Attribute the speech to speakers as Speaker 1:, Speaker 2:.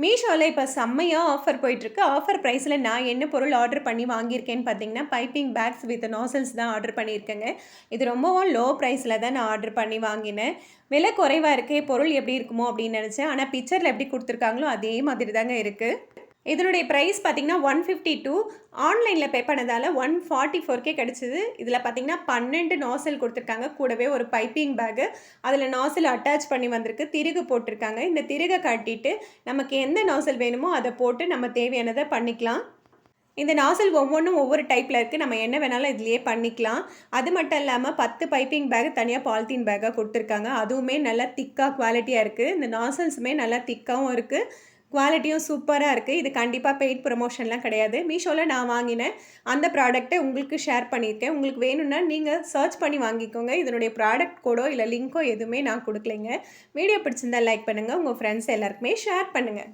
Speaker 1: மீஷோல இப்ப செம்மையா ஆஃபர் போயிட்டுருக்கு. ஆஃபர் பிரைஸ்ல நான் என்ன பொருள் ஆர்டர் பண்ணி வாங்கியிருக்கேன்னு பார்த்தீங்கன்னா, பைப்பிங் பேக்ஸ் வித் நாஸில்ஸ் தான் ஆர்டர் பண்ணியிருக்கேங்க. இது ரொம்பவும் லோ பிரைஸ்ல தான் நான் ஆர்டர் பண்ணி வாங்கினேன். விலை குறைவா இருக்கே, பொருள் எப்படி இருக்குமோ அப்படின்னு நெனச்சேன். ஆனா பிக்சர்ல எப்படி குடுத்துருக்காங்களோ, அதே மாதிரி தாங்க இருக்கு. இதனுடைய பிரைஸ் பார்த்தீங்கன்னா, 152 ஆன்லைன்ல பே பண்ணதால 144க்கே கிடைச்சது. இதில பார்த்தீங்கன்னா, 12 நாஸில் குடுத்துருக்காங்க. கூடவே ஒரு பைப்பிங் பேக்கு. அதில நாஸில் அட்டாச் பண்ணி வந்திருக்கு. திருகு போட்டிருக்காங்க. இந்த திருக கட்டிட்டு, நமக்கு எந்த நாஸில் வேணுமோ அத போட்டு நம்ம தேவையானத பண்ணிக்கலாம். இந்த நாஸில் ஒவ்வொன்னும் ஒவ்வொரு டைப்ல இருக்கு. நம்ம என்ன வேணாலும் இதிலேயே பண்ணிக்கலாம். அது மட்டும் இல்லாம 10 பைப்பிங் பேக் தனியா பாலித்தீன் பேக்கா குடுத்துருக்காங்க. அதுவுமே நல்லா திக்கா குவாலிட்டியா இருக்கு. இந்த நாஸில்ஸுமே நல்லா திக்காவும் இருக்கு. குவாலிட்டியும் சூப்பரா இருக்கு. இது கண்டிப்பா பெய்ட் ப்ரமோஷன்லாம் கிடையாது. மீஷோல நான் வாங்கினேன். அந்த ப்ராடக்ட்ட உங்களுக்கு ஷேர் பண்ணியிருக்கேன். உங்களுக்கு வேணும்னா நீங்க சர்ச் பண்ணி வாங்கிக்கோங்க. இதனுடைய ப்ராடக்ட் கோடோ இல்ல லிங்கோ எதுவுமே நான் குடுக்கலைங்க. வீடியோ பிடிச்சிருந்தா லைக் பண்ணுங்க. உங்க ஃப்ரெண்ட்ஸ் எல்லாருக்குமே ஷேர் பண்ணுங்க.